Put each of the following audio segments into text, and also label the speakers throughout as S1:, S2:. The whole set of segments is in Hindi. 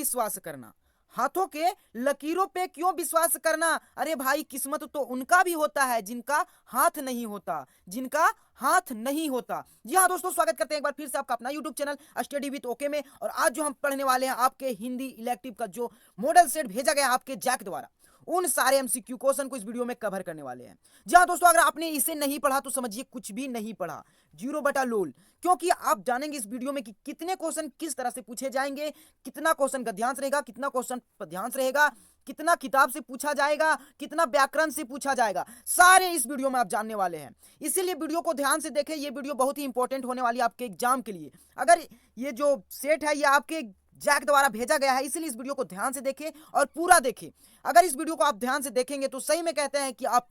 S1: विश्वास करना, हाथों के लकीरों पे क्यों विश्वास करना। अरे भाई, किस्मत तो उनका भी होता है जिनका हाथ नहीं होता, जिनका हाथ नहीं होता। जी हाँ दोस्तों, स्वागत करते हैं एक बार फिर से आपका अपना YouTube channel study with okay में। और आज जो हम पढ़ने वाले हैं आपके हिंदी इलेक्टिव का जो मॉडल सेट भेजा गया आपके जैक द्वारा, उन सारे एमसीक्यू क्वेश्चन को इस वीडियो में कवर करने वाले हैं। जी हाँ दोस्तों, अगर आपने इसे नहीं पढ़ा तो समझिए कुछ भी नहीं पढ़ा, जीरो बटा लोल। क्योंकि आप जानेंगे इस वीडियो में कि कितने क्वेश्चन किस तरह से पूछे जाएंगे, कितना क्वेश्चन गद्यांश रहेगा, कितना क्वेश्चन पद्यांश रहेगा, कितना किताब से पूछा जाएगा, कितना व्याकरण से पूछा जाएगा, सारे इस वीडियो में आप जानने वाले हैं। इसीलिए वीडियो को ध्यान से देखें, ये वीडियो बहुत ही इंपॉर्टेंट होने वाली है आपके एग्जाम के लिए। अगर ये जो सेट है ये आपके जैक द्वारा भेजा गया है, इसीलिए इस वीडियो को ध्यान से देखें और पूरा देखें। अगर इस वीडियो को आप ध्यान से देखेंगे तो सही में कहते हैं कि आप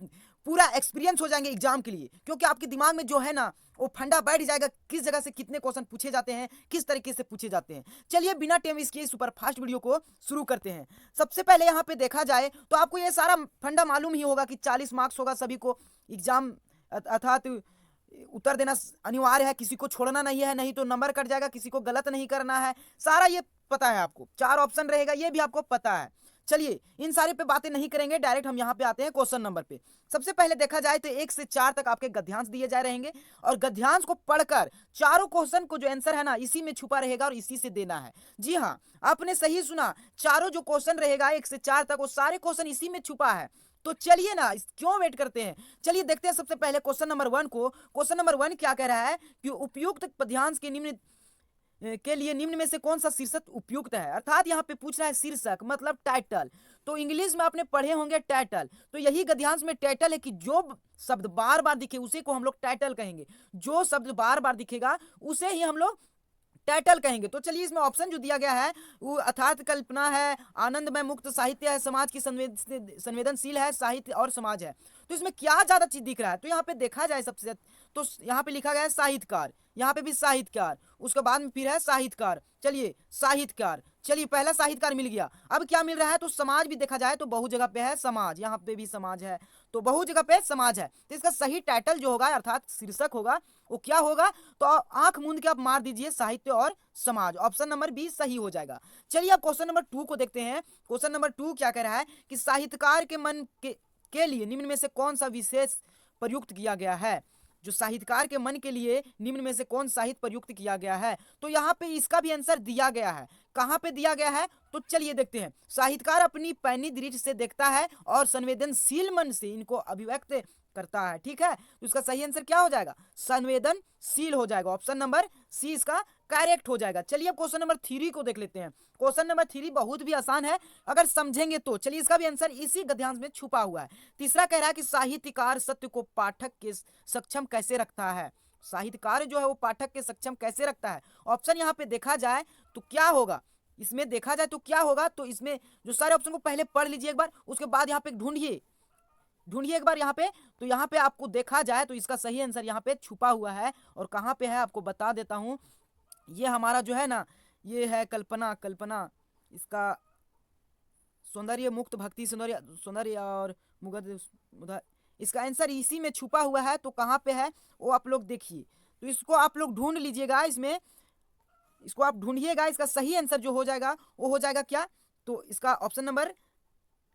S1: पूरा एक्सपीरियंस हो जाएंगे एग्जाम के लिए, क्योंकि आपके दिमाग में जो है ना वो फंडा बैठ जाएगा, किस जगह से कितने क्वेश्चन पूछे जाते हैं, किस तरीके से पूछे जाते हैं। चलिए बिना टाइम वेस्ट किए सुपर फास्ट वीडियो को शुरू करते हैं। सबसे पहले यहाँ पे देखा जाए तो आपको ये सारा फंडा मालूम ही होगा कि 40 मार्क्स होगा सभी को एग्जाम, अर्थात उत्तर देना अनिवार्य है, किसी को छोड़ना नहीं है, नहीं तो नंबर कट जाएगा, किसी को गलत नहीं करना है, सारा ये पता है आपको। 4 ऑप्शन रहेगा ये भी आपको पता है। चलिए इन सारे पे बातें नहीं करेंगे, डायरेक्ट हम यहाँ पे आते हैं क्वेश्चन नंबर पे। सबसे पहले देखा जाए तो 1 से 4 तक आपके गद्यांश दिए जा रहेंगे और गद्यांश को पढ़कर चारों क्वेश्चन को जो आंसर है ना इसी में छुपा रहेगा और इसी से देना है। जी हाँ, आपने सही सुना, चारों जो क्वेश्चन रहेगा 1 से 4 तक वो सारे क्वेश्चन इसी में छुपा है। तो चलिए ना, क्यों वेट करते हैं, चलिए देखते हैं सबसे पहले क्वेश्चन नंबर 1 को। क्वेश्चन नंबर 1 क्या कह रहा है कि उपयुक्त पद्यांश के लिए निम्न में से कौन सा शीर्षक उपयुक्त है। अर्थात यहाँ पे पूछ रहा है शीर्षक मतलब टाइटल। तो इंग्लिश में आपने पढ़े होंगे टाइटल, तो यही गद्यांश में टाइटल है कि जो शब्द बार बार दिखे उसे को हम लोग टाइटल कहेंगे, जो शब्द बार बार दिखेगा उसे ही हम लोग टाइटल कहेंगे। तो चलिए इसमें ऑप्शन जो दिया गया है वो अर्थात कल्पना है, आनंदमय मुक्त साहित्य है, समाज की संवेदनशील है, साहित्य और समाज है। तो इसमें क्या ज्यादा चीज दिख रहा है, तो यहाँ पे देखा जाए सबसे तो यहाँ पे लिखा गया है साहित्यकार, यहाँ पे भी साहित्यकार, उसके बाद में फिर है साहित्यकार। चलिए साहित्यकार, चलिए पहला साहित्यकार मिल गया। अब क्या मिल रहा है, तो समाज भी देखा जाए तो बहु जगह पे है समाज, यहाँ पे भी समाज है, तो बहु जगह पे समाज है। तो इसका सही टाइटल जो होगा अर्थात शीर्षक होगा वो क्या होगा, तो आंख मूंद के आप मार दीजिए साहित्य और समाज, ऑप्शन नंबर बी सही हो जाएगा। चलिए अब क्वेश्चन नंबर 2 को देखते हैं। क्वेश्चन नंबर 2 क्या कह रहा है कि साहित्यकार के मन के लिए निम्न में से कौन सा विशेष प्रयुक्त किया गया है। जो साहित्यकार के मन के लिए निम्न में से कौन साहित्य प्रयुक्त किया गया है, तो यहाँ पे इसका भी आंसर दिया गया है। कहाँ पे दिया गया है, तो चलिए देखते हैं। साहित्यकार अपनी पैनी दृष्टि से देखता है और संवेदनशील मन से इनको अभिव्यक्त करता है। ठीक है, तो इसका सही आंसर क्या हो जाएगा, संवेदनशील हो जाएगा, ऑप्शन नंबर सी इसका करेक्ट हो जाएगा। चलिए अब क्वेश्चन नंबर 3 को देख लेते हैं। क्वेश्चन नंबर 3 बहुत भी आसान है अगर समझेंगे तो। चलिए इसका भी आंसर इसी गद्यांश में छुपा हुआ है। तीसरा कह रहा है कि साहित्यकार सत्य को पाठक के सक्षम कैसे रखता है। साहित्यकार जो है वो पाठक के सक्षम कैसे रखता है। ऑप्शन यहाँ पे देखा जाए तो क्या होगा, इसमें देखा जाए तो क्या होगा, तो इसमें जो सारे ऑप्शन को पहले पढ़ लीजिए एक बार, उसके बाद यहाँ पे ढूंढिए एक बार यहाँ पे। तो यहाँ पे आपको देखा जाए तो इसका सही आंसर यहाँ पे छुपा हुआ है और कहाँ पे है आपको बता देता हूँ। ये हमारा जो है ना ये है कल्पना इसका सौंदर्य मुक्त भक्ति सौंदर्य और मुगध, इसका आंसर इसी में छुपा हुआ है। तो कहाँ पे है वो आप लोग देखिए, तो इसको आप लोग ढूंढ लीजिएगा, इसमें इसको आप ढूंढिएगा। इसका सही आंसर जो हो जाएगा वो हो जाएगा क्या, तो इसका ऑप्शन नंबर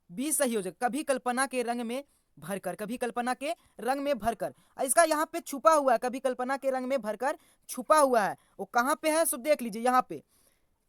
S1: बी सही हो जाएगा, कभी कल्पना के रंग में भरकर, कभी कल्पना के रंग में भरकर। इसका यहाँ पे छुपा हुआ है, कभी कल्पना के रंग में भरकर छुपा हुआ है, वो कहाँ पे है सो देख लीजिए। यहाँ पे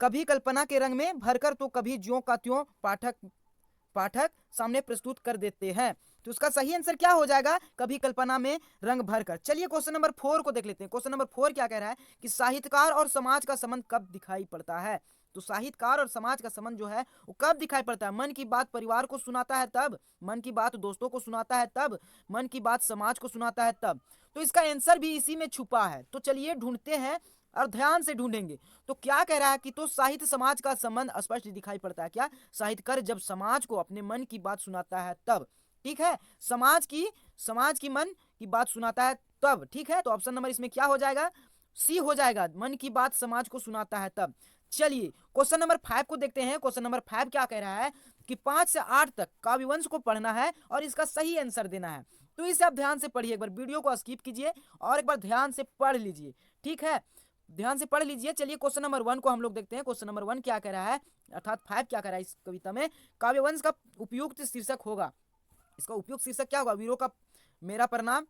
S1: कभी कल्पना के रंग में भरकर, तो कभी ज्यों का त्यों पाठक सामने प्रस्तुत कर देते हैं। तो उसका सही आंसर क्या हो जाएगा, कभी कल्पना में रंग भरकर। चलिए क्वेश्चन नंबर 4 को देख लेते हैं। क्वेश्चन नंबर 4 क्या कह रहा है कि साहित्यकार और समाज का संबंध कब दिखाई पड़ता है। तो साहित्यकार और समाज का संबंध जो है वो कब दिखाई पड़ता है, मन की बात परिवार को सुनाता है तब, मन की बात दोस्तों को सुनाता है तब, मन की बात समाज को सुनाता है तब। तो इसका आंसर भी इसी में छुपा है। तो चलिए ढूंढते हैं और ध्यान से ढूंढेंगे। तो क्या कह रहा है कि तो साहित्य समाज का संबंध स्पष्ट दिखाई पड़ता है। क्या, साहित्यकार जब समाज को अपने मन की बात सुनाता है तब। ठीक है, समाज की मन की बात सुनाता है तब। ठीक है, तो ऑप्शन नंबर इसमें क्या हो जाएगा, सी हो जाएगा, मन की बात समाज को सुनाता है तब। चलिए क्वेश्चन नंबर 5 को देखते हैं। क्वेश्चन नंबर 5 क्या कह रहा है कि 5 से 8 तक काव्यवंश को पढ़ना है और इसका सही आंसर देना है। तो इसे आप ध्यान से पढ़िए, एक बार वीडियो को स्किप कीजिए और एक बार ध्यान से पढ़ लीजिए। ठीक है, ध्यान से पढ़ लीजिए। चलिए क्वेश्चन नंबर 1 को हम लोग देखते हैं। क्वेश्चन नंबर 1 क्या कह रहा है, अर्थात 5 क्या कह रहा है इस कविता में। काव्यवंश का उपयुक्त शीर्षक होगा, इसका उपयुक्त शीर्षक क्या होगा, वीरों का मेरा प्रणाम,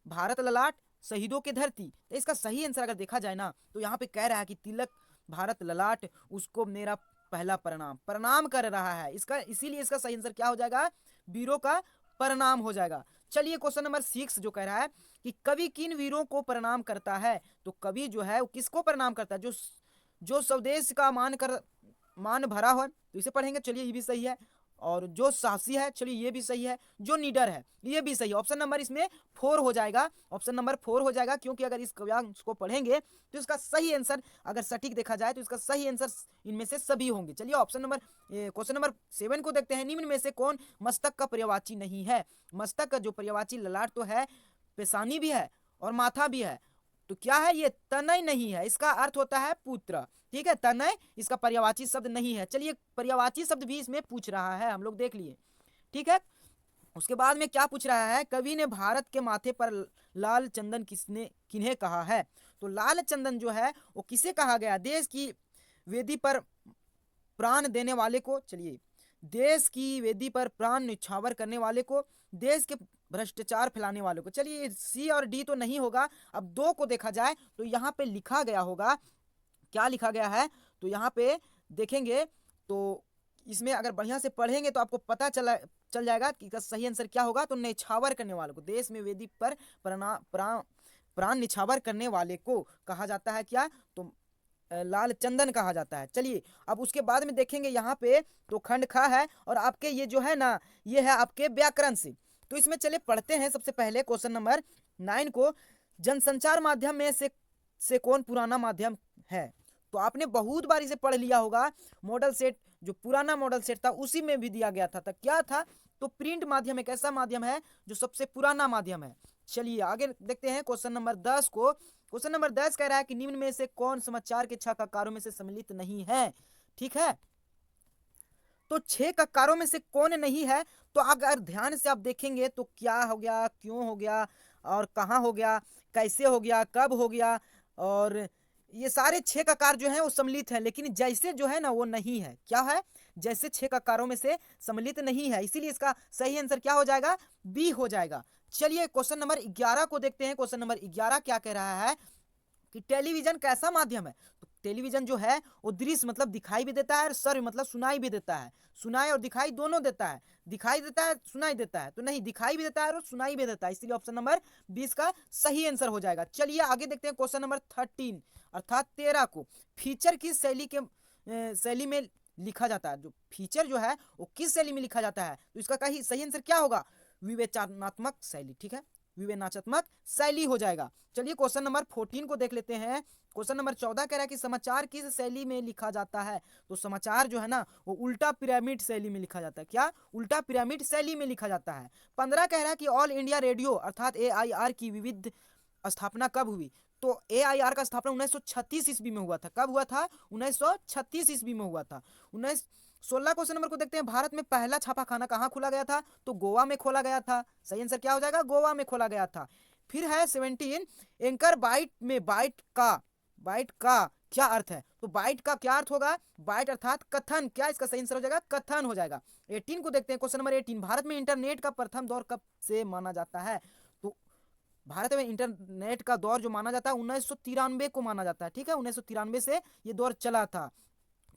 S1: भारत ललाट, शहीदों की धरती। तो इसका सही आंसर अगर देखा जाए ना, तो यहाँ पे कह रहा है कि तिलक भारत ललाट, उसको मेरा पहला प्रणाम, प्रणाम कर रहा है इसका, इसीलिए इसका सही आंसर क्या हो जाएगा, वीरों का प्रणाम हो जाएगा। चलिए क्वेश्चन नंबर 6 जो कह रहा है कि कवि किन वीरों को प्रणाम करता है। तो कवि जो है वो किसको प्रणाम करता है, जो जो स्वदेश का मान भरा हो, तो इसे पढ़ेंगे। चलिए ये भी सही है। और जो साहसी है, चलिए ये भी सही है। जो नीडर है, ये भी सही है। ऑप्शन नंबर इसमें 4 हो जाएगा, ऑप्शन नंबर 4 हो जाएगा, क्योंकि अगर इस काव्यांश को पढ़ेंगे तो इसका सही आंसर अगर सटीक देखा जाए तो इसका सही आंसर इनमें से सभी होंगे। चलिए ऑप्शन नंबर क्वेश्चन नंबर 7 को देखते हैं। निम्न में से कौन मस्तक का पर्यायवाची नहीं है। मस्तक का जो पर्यायवाची ललाट तो है, पेशानी भी है और माथा भी है, तो क्या है ये, तनय नहीं है। इसका अर्थ होता है पुत्र, ठीक है, तनय इसका पर्यायवाची शब्द नहीं है। चलिए पर्यायवाची शब्द भी इसमें पूछ रहा है, हम लोग देख लिए, ठीक है। उसके बाद में क्या पूछ रहा है, कवि ने भारत के माथे पर लाल चंदन किसने किन्हें कहा है। तो लाल चंदन जो है वो किसे कहा गया, देश की वेदी पर प्राण देने वाले को, चलिए देश की वेदी पर प्राण निछावर करने वाले को, देश के भ्रष्टाचार फैलाने वालों को। चलिए सी और डी तो नहीं होगा। अब 2 को देखा जाए तो यहाँ पे लिखा गया होगा, क्या लिखा गया है, तो यहाँ पे देखेंगे तो इसमें अगर बढ़िया से पढ़ेंगे तो आपको पता चल जाएगा कि इसका सही आंसर क्या होगा। तो निछावर करने वालों को, देश में वेदी पर प्राण निछावर करने वाले को कहा जाता है क्या, तो लाल चंदन कहा जाता है। चलिए अब उसके बाद में देखेंगे यहाँ पे तो खंड खा है, और आपके ये जो है ना, ये है आपके व्याकरण से। तो इसमें चलिए पढ़ते हैं सबसे पहले क्वेश्चन नंबर 9 को। जनसंचार माध्यम में से कौन पुराना माध्यम है। तो आपने बहुत बार इसे पढ़ लिया होगा। मॉडल सेट, जो पुराना मॉडल सेट था उसी में भी दिया गया था, क्या था, तो प्रिंट माध्यम एक ऐसा माध्यम है जो सबसे पुराना माध्यम है। चलिए आगे देखते हैं क्वेश्चन नंबर 10 को। क्वेश्चन नंबर 10 कह रहा है कि निम्न में से कौन समाचार के 6 ककारों में से सम्मिलित नहीं है, ठीक है। तो 6 ककारों में से कौन नहीं है, तो अगर ध्यान से आप देखेंगे तो क्या हो गया, क्यों हो गया, और कहाँ हो गया, कैसे हो गया, कब हो गया, और ये सारे 6 ककार जो हैं वो सम्मिलित हैं, लेकिन जैसे जो है ना वो नहीं है। क्या है, जैसे 6 ककारों में से सम्मिलित नहीं है, इसीलिए इसका सही आंसर क्या हो जाएगा, बी हो जाएगा। चलिए क्वेश्चन नंबर 11 को देखते हैं। क्वेश्चन नंबर 11 क्या कह रहा है कि टेलीविजन कैसा माध्यम है। तो टेलीविजन जो है वो दृश्य मतलब दिखाई भी देता है, और श्रव्य मतलब सुनाई भी देता है। सुनाई और दिखाई दोनों देता है, दिखाई देता है सुनाई देता है, तो नहीं, दिखाई भी देता है और सुनाई भी देता है, इसलिए ऑप्शन नंबर 20 का सही आंसर हो जाएगा। चलिए आगे देखते हैं क्वेश्चन नंबर 13 अर्थात 13 को। फीचर किस शैली में लिखा जाता है। जो फीचर जो है वो किस शैली में लिखा जाता है, तो इसका सही आंसर क्या होगा, विवेचनात्मक शैली, ठीक है, विवेचनात्मक शैली हो जाएगा। चलिए क्वेश्चन नंबर 14 को देख लेते हैं। क्वेश्चन नंबर 14 कह रहा है कि समाचार किस शैली में लिखा जाता है। तो समाचार जो है ना वो उल्टा पिरामिड शैली में लिखा जाता है। क्या, उल्टा पिरामिड शैली में लिखा जाता है। 15 कह रहा है कि ऑल इंडिया रेडियो अर्थात AIR की विविध स्थापना कब हुई। तो AIR का स्थापना 1936 ईस्वी में हुआ था। कब हुआ था, 1936 ईस्वी में हुआ था। 16 क्वेश्चन नंबर को देखते हैं। भारत में पहला छापाखाना कहाँ खोला गया था, तो गोवा में खोला गया था। सही आंसर क्या हो जाएगा, गोवा में खोला गया था। फिर है 17 एंकर बाइट में बाइट का क्या अर्थ है। तो बाइट का क्या अर्थ होगा, बाइट अर्थात कथन, क्या इसका सही आंसर हो जाएगा, कथन हो जाएगा। 18 को देखते हैं। क्वेश्चन नंबर 18, भारत में इंटरनेट का प्रथम दौर कब से माना जाता है। तो भारत में इंटरनेट का दौर जो माना जाता है 1993 को माना जाता है, ठीक है, 1993 से ये दौर चला था।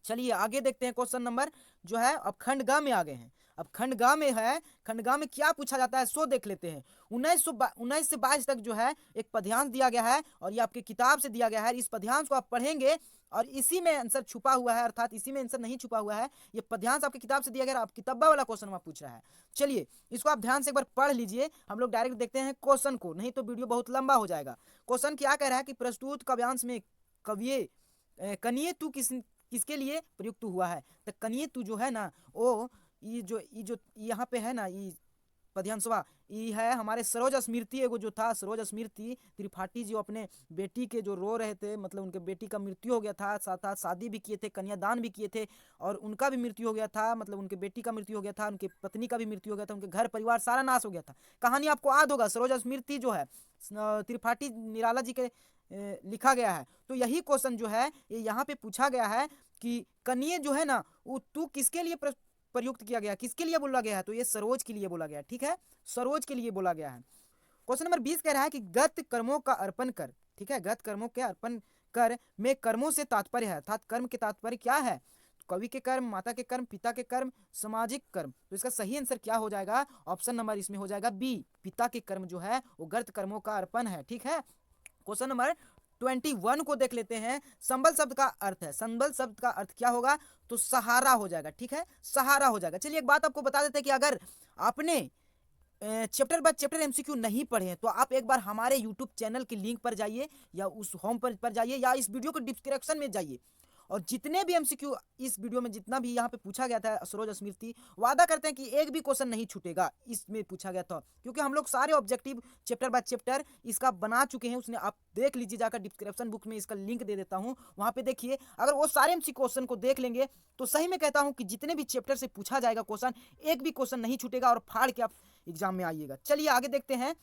S1: चलिए आगे देखते हैं क्वेश्चन नंबर जो है, अब खंड ग में आ गए हैं। अब खंड ग में है, खंड ग में क्या पूछा जाता है सो देख लेते हैं। 19 से 22 तक जो है एक पद्यांश दिया गया है, और ये आपकी किताब से दिया गया है। इस पद्यांश को आप पढ़ेंगे और इसी में आंसर छुपा हुआ है, अर्थात इसी में आंसर नहीं छुपा हुआ है। ये पद्यांश आपकी किताब से दिया गया, आप किताबा वाला क्वेश्चन में पूछ रहा है। चलिए इसको आप ध्यान से एक बार पढ़ लीजिए। हम लोग डायरेक्ट देखते हैं क्वेश्चन को, नहीं तो वीडियो बहुत लंबा हो जाएगा। क्वेश्चन क्या कह रहा है कि प्रस्तुत काव्यांश में कविये कनिये तू किसके लिए प्रयुक्त हुआ है। तो कनिये तू जो है ना वो ये जो यहाँ पे है ना, ये पद्यांशवा ये है हमारे सरोज स्मृति, एगो जो था सरोज स्मृति त्रिपाठी जो अपने बेटी के जो रो रहे थे, मतलब उनके बेटी का मृत्यु हो गया था, साथ साथ शादी भी किए थे, कन्यादान भी किए थे, और उनका भी मृत्यु हो गया था, मतलब उनके बेटी का मृत्यु हो गया था, उनकी पत्नी का भी मृत्यु हो गया था, उनके घर परिवार सारा नाश हो गया था। कहानी आपको याद होगा, सरोज स्मृति जो है त्रिपाठी निराला जी के लिखा गया है। तो यही क्वेश्चन जो है ये यहाँ पे पूछा गया है कि कनिये जो है ना वो तू किसके लिए प्रयुक्त किया गया, किसके लिए बोला गया है, तो ये सरोज के लिए बोला गया है। ठीक है, सरोज के लिए बोला गया है। क्वेश्चन नंबर 20 कह रहा है कि गत कर्मों का अर्पण कर। ठीक है, गत कर्मों के अर्पण कर में कर्मों से तात्पर्य है, अर्थात कर्म के तात्पर्य क्या है, कवि के कर्म, माता के कर्म, पिता के कर्म, सामाजिक कर्म। तो इसका सही आंसर क्या हो जाएगा, ऑप्शन नंबर इसमें हो जाएगा बी, पिता के कर्म जो है वो गत कर्मों का अर्पण है। ठीक है, क्वेश्चन नंबर 21 को देख लेते हैं। संबल शब्द का अर्थ है, संबल शब्द का अर्थ क्या होगा, तो सहारा हो जाएगा। ठीक है, सहारा हो जाएगा। चलिए एक बात आपको बता देते हैं कि अगर आपने चैप्टर बाय चैप्टर एमसीक्यू नहीं पढ़े हैं तो आप एक बार हमारे यूट्यूब चैनल के लिंक पर जाइए या उस होम पर जाइए या इस वीडियो के डिस्क्रिप्शन में जाइए और जितने भी एमसीक्यू इस वीडियो में जितना भी यहाँ पे पूछा गया था सरोज स्मृति, वादा करते हैं कि एक भी क्वेश्चन नहीं छूटेगा इसमें पूछा गया था, क्योंकि हम लोग सारे ऑब्जेक्टिव चैप्टर बाय चैप्टर इसका बना चुके हैं। उसने आप देख लीजिए जाकर, डिस्क्रिप्शन बुक में इसका लिंक दे देता हूँ, वहाँ पे देखिए। अगर वो सारे एमसीक्यू क्वेश्चन को देख लेंगे तो सही में कहता हूँ कि जितने भी चैप्टर से पूछा जाएगा क्वेश्चन, एक भी क्वेश्चन नहीं छूटेगा और फाड़ के आप एग्जाम में आइएगा। चलिए आगे देखते हैं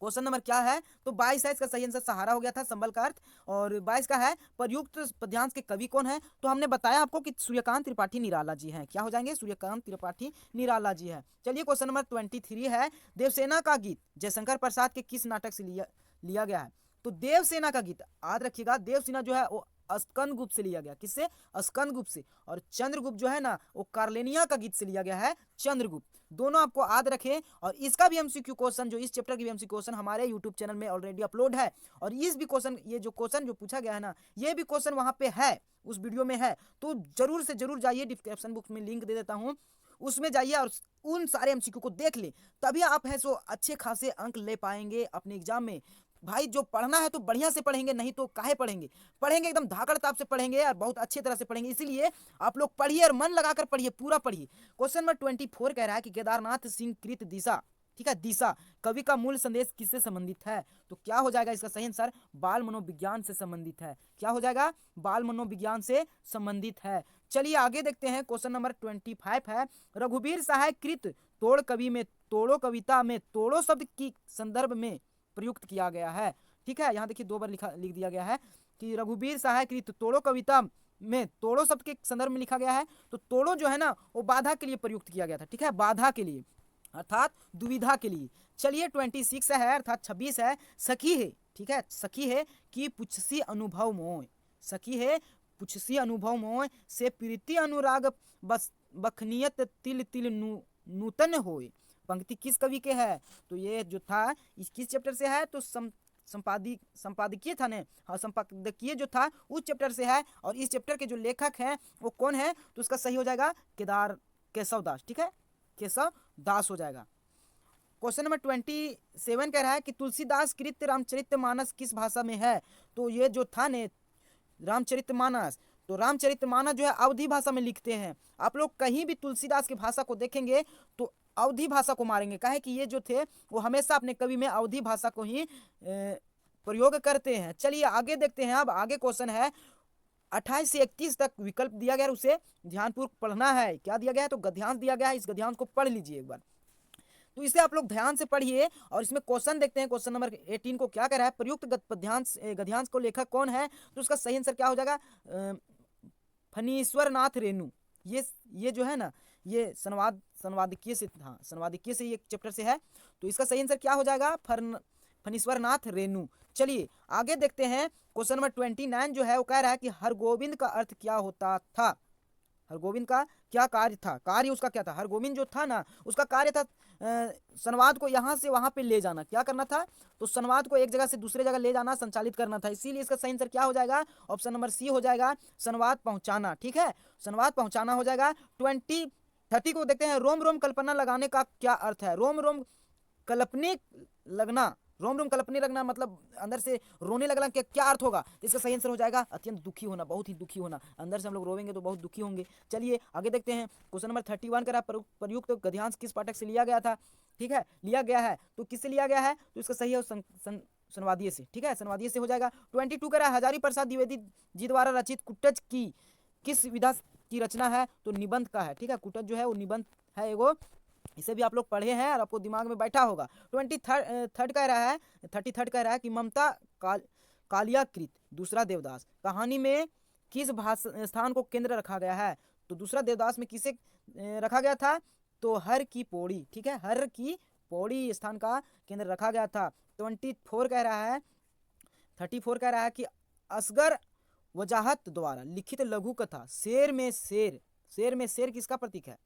S1: क्वेश्चन नंबर क्या है, तो 22 है इसका सही आंसर, सहारा हो गया था संबल का अर्थ। और 22 का है प्रयुक्त पद्यांश के कवि कौन है, तो हमने बताया आपको कि सूर्यकांत त्रिपाठी निराला जी हैं। क्या हो जाएंगे, सूर्यकांत त्रिपाठी निराला जी हैं। चलिए क्वेश्चन नंबर 23 है, देवसेना का गीत जयशंकर प्रसाद के किस नाटक से लिया गया है, तो देवसेना का गीत याद रखिएगा, देवसेना जो है वो स्कंदगुप्त से लिया गया, किससे, स्कंदगुप्त से। और चंद्रगुप्त जो है ना वो कार्लेनिया का गीत से लिया गया है, चंद्रगुप्त। दोनों आपको याद रखें। और इसका भी एमसीक्यू क्वेश्चन, जो इस चैप्टर की भी एमसीक्यू क्वेश्चन हमारे यूट्यूब चैनल में ऑलरेडी अपलोड है। और इस भी क्वेश्चन, ये जो क्वेश्चन जो पूछा गया है ना, ये भी क्वेश्चन वहां पे है, उस वीडियो में है। तो जरूर से जरूर जाइए, डिस्क्रिप्शन बुक में लिंक दे देता हूँ, उसमें जाइए और उन सारे एमसीक्यू को देख ले, तभी आप है सो अच्छे खासे अंक ले पाएंगे अपने एग्जाम में। भाई जो पढ़ना है तो बढ़िया से पढ़ेंगे, नहीं तो काहे पढ़ेंगे, पढ़ेंगे एकदम धाकड़ ताप से पढ़ेंगे और बहुत अच्छी तरह से पढ़ेंगे। इसीलिए आप लोग पढ़िए और मन लगाकर पढ़िए, पूरा पढ़िए। क्वेश्चन नंबर 24 कह रहा है कि केदारनाथ सिंह कृत दिशा, ठीक है, दिशा कवि का मूल संदेश किससे संबंधित है, तो क्या हो जाएगा इसका सही आंसर, बाल मनोविज्ञान से संबंधित है। क्या हो जाएगा, बाल मनोविज्ञान से संबंधित है। चलिए आगे देखते हैं, क्वेश्चन नंबर 25 है, रघुवीर सहाय कृत तोड़ कवि में तोड़ो कविता में तोड़ो शब्द की संदर्भ में प्रयुक्त किया गया है। ठीक है, यहाँ देखिए 2 बार लिख दिया गया है कि रघुवीर सहाय कृत तोड़ो कविता में तोड़ो शब्द के संदर्भ में लिखा गया है। तो तोड़ो जो है ना वो बाधा के लिए प्रयुक्त किया गया था। ठीक है, बाधा के लिए अर्थात दुविधा के लिए। चलिए 26 है अर्थात 26 है, सखी है। ठीक है, सखी है कि पुछसी अनुभव मोय, सखी है पुछसी अनुभव मोय से प्रीति अनुराग बस बखनियत तिल तिल नूतन होय। पंक्ति किस कवि के है, तो ये जो था इस किस चैप्टर से है, तो संपादकीय था ने, हाँ संपादकीय जो था उस चैप्टर से है। और इस चैप्टर के जो लेखक हैं वो कौन है, तो उसका सही हो जाएगा केशव दास। ठीक है, केशव दास हो जाएगा। क्वेश्चन नंबर 27 कह रहा है कि तुलसीदास कृत रामचरितमानस किस भाषा में है, तो ये जो था ने रामचरितमानस, तो रामचरितमानस जो है अवधी भाषा में लिखते हैं। आप लोग कहीं भी तुलसीदास की भाषा को देखेंगे तो अवधी भाषा को मारेंगे, काहे कि ये जो थे वो हमेशा अपने कवि में अवधी भाषा को ही प्रयोग करते हैं। चलिए आगे देखते हैं। अब आगे क्वेश्चन है 28 से 31 तक विकल्प दिया गया है, उसे ध्यानपूर्वक पढ़ना है। क्या दिया गया है, तो गद्यांश दिया गया है, इस गद्यांश को पढ़ लीजिए एक बार। तो इसे आप लोग ध्यान से पढ़िए और इसमें क्वेश्चन देखते हैं। क्वेश्चन नंबर 18 को क्या कह रहा है, प्रयुक्त गद्यांश को लेखक कौन है, तो उसका सही आंसर क्या हो जाएगा, फणीश्वर नाथ रेणु। ये जो है ना ये संवादकीय से, हाँ संवादकीय से ये चैप्टर से है, तो इसका सही आंसर क्या हो जाएगा, फणीश्वर नाथ रेणु। चलिए आगे देखते हैं। क्वेश्चन नंबर 29 जो है वो कह रहा है कि हरगोविंद का अर्थ क्या होता था, हरगोविंद का क्या कार्य था, कार्य उसका क्या था, हरगोविंद जो था ना उसका कार्य था संवाद को यहाँ से वहाँ पे ले जाना। क्या करना था, तो संवाद को एक जगह से दूसरे जगह ले जाना, संचालित करना था। इसीलिए इसका सही आंसर क्या हो जाएगा, ऑप्शन नंबर सी हो जाएगा, संवाद पहुँचाना। ठीक है, संवाद पहुँचाना हो जाएगा। 30 को देखते हैं, रोम रोम कल्पना लगाने का क्या अर्थ है, रोम रोम कल्पने लगना, रोम रोम कल्पने लगना मतलब अंदर से रोने लगना, क्या अर्थ होगा, इसका सही आंसर हो जाएगा अत्यंत दुखी होना, बहुत ही दुखी होना, अंदर से हम लोग रोवेंगे तो बहुत दुखी होंगे। चलिए आगे देखते हैं। क्वेश्चन नंबर 31 का प्रयुक्त गद्यांश किस पाठक से लिया गया था, ठीक है लिया गया है, तो किससे लिया गया है, तो इसका सही है संवादीय से। ठीक है, संवादीय से हो जाएगा। 22 कह रहा है हजारी प्रसाद द्विवेदी जी द्वारा रचित कुटज की किस विधा की रचना है, तो निबंध का है। ठीक है, कुटज जो है वो निबंध है एगो, इसे भी आप लोग पढ़े हैं और आपको दिमाग में बैठा होगा। 33 कह रहा है कि ममता कालियाकृत, दूसरा देवदास। कहानी में किस स्थान को केंद्र रखा गया है? तो दूसरा देवदास में किसे रखा गया था? तो हर की पौड़ी, ठीक है, हर की पौड़ी स्थान का केंद्र रखा गया था। 24 कह रहा है 34 कह रहा है कि असगर वजाहत द्वारा लिखित लघु कथा शेर में शेर, शेर में शेर किसका प्रतीक है?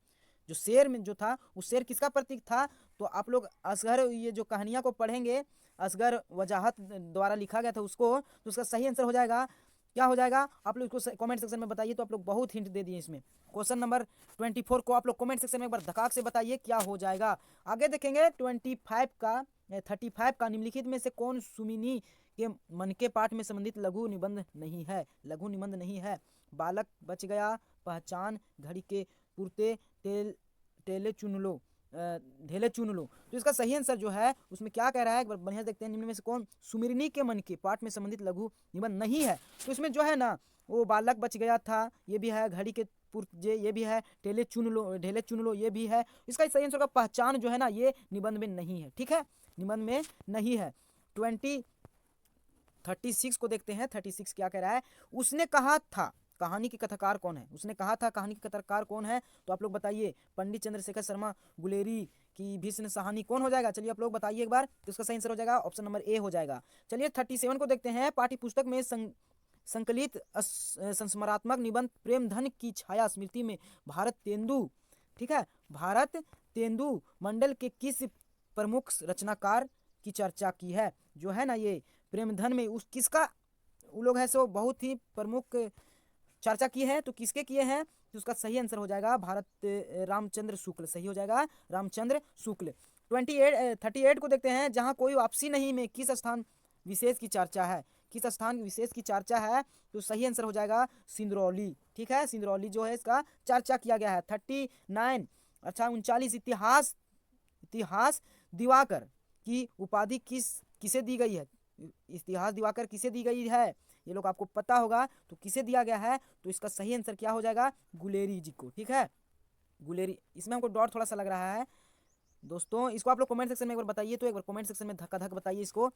S1: जो शेर में जो था वो शेर किसका प्रतीक था? तो आप लोग असगर ये जो कहानियां को पढ़ेंगे असगर वजाहत द्वारा लिखा गया था उसको, तो उसका सही आंसर हो जाएगा, क्या हो जाएगा? आप लोग इसको कमेंट सेक्शन में बताइए। तो आप लोग बहुत हिंट दे दिए इसमें। क्वेश्चन नंबर 24 को आप लोग कमेंट सेक्शन में एक बार धकाक से बताइए क्या हो जाएगा। आगे देखेंगे 35 का निम्नलिखित में से कौन सुमिनी के मन के पाठ में संबंधित लघु निबंध नहीं है? लघु निबंध नहीं है। बालक बच गया, पहचान, घड़ी के पुरते, टेले चुन लो, ढेले चुन लो। तो इसका सही आंसर जो है उसमें क्या कह रहा है, एक बार बढ़िया देखते हैं। निम्न में से कौन सुमिरनी के मन के पाठ में संबंधित लघु निबंध नहीं है? तो इसमें जो है ना वो बालक बच गया था ये भी है, घड़ी के पुर्जे ये भी है, ढेले चुन लो ये भी है। इसका सही आंसर का पहचान जो है ना ये निबंध में नहीं है, ठीक है, निबंध में नहीं है। 36 को देखते हैं। 36 क्या कह रहा है? उसने कहा था कहानी के कथाकार कौन है? उसने कहा था कहानी के कथाकार कौन है? तो आप लोग बताइए। पंडित चंद्रशेखर शर्मा गुलेरी की भीष्म सहानी कौन हो जाएगा? चलिए आप लोग बताइए एक बार। तो इसका सही आंसर हो जाएगा ऑप्शन नंबर ए हो जाएगा। चलिए 37 को देखते हैं। पाठ्य पुस्तक में संकलित संस्मरात्मक निबंध प्रेमधन की छाया स्मृति में भारत तेंदु, ठीक है, भारत तेंदु मंडल के किस प्रमुख रचनाकार की चर्चा की है? जो है ना ये प्रेमधन में उस किसका वो लोग है सो बहुत ही प्रमुख चर्चा की है। तो किसके किए हैं? तो उसका सही आंसर हो जाएगा भारत रामचंद्र शुक्ल, सही हो जाएगा रामचंद्र शुक्ल। 38 को देखते हैं। जहां कोई वापसी नहीं में किस स्थान विशेष की चर्चा है? किस स्थान विशेष की चर्चा है? तो सही आंसर हो जाएगा सिंदरौली, ठीक है, सिंदरौली जो है इसका चर्चा किया गया है। 39 अच्छा 39 इतिहास दिवाकर की उपाधि किसे दी गई है? इतिहास दिवाकर किसे दी गई है? ये लोग आपको पता होगा तो किसे दिया गया है? तो इसका सही आंसर क्या हो जाएगा? गुलेरी जी को, ठीक है, गुलेरी। इसमें हमको डॉट थोड़ा सा लग रहा है दोस्तों, इसको आप लोग कमेंट सेक्शन में एक बार बताइए। तो एक बार कमेंट सेक्शन में धक्का धक बताइए इसको।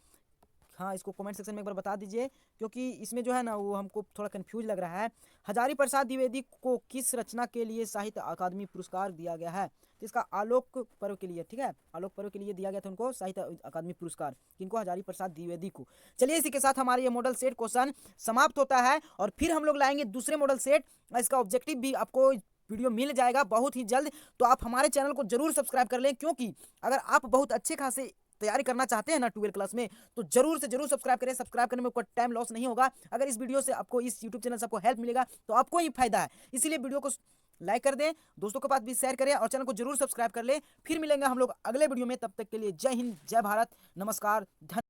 S1: हाँ, इसको कमेंट सेक्शन में एक बार बता दीजिए क्योंकि इसमें जो है ना वो हमको थोड़ा कंफ्यूज लग रहा है। हजारी प्रसाद द्विवेदी को किस रचना के लिए साहित्य अकादमी पुरस्कार दिया गया है? तो इसका आलोक पर्व के लिए, ठीक है, आलोक पर्व के लिए दिया गया था उनको साहित्य अकादमी पुरस्कार। किनको? हजारी प्रसाद द्विवेदी को। चलिए इसी के साथ हमारा ये मॉडल सेट क्वेश्चन समाप्त होता है और फिर हम लोग लाएंगे दूसरे मॉडल सेट। इसका ऑब्जेक्टिव भी आपको वीडियो मिल जाएगा बहुत ही जल्द। तो आप हमारे चैनल को जरूर सब्सक्राइब कर लें क्योंकि अगर आप बहुत अच्छे खासे तैयारी करना चाहते हैं ना 12 क्लास में तो जरूर से जरूर सब्सक्राइब करें। सब्सक्राइब करने में कोई टाइम लॉस नहीं होगा। अगर इस वीडियो से आपको इस यूट्यूब चैनल से आपको हेल्प मिलेगा तो आपको ही फायदा है। इसीलिए वीडियो को लाइक कर दें, दोस्तों के पास भी शेयर करें और चैनल को जरूर सब्सक्राइब कर लें। फिर मिलेंगे हम लोग अगले वीडियो में, तब तक के लिए जय हिंद, जय भारत, नमस्कार, धन्यवाद।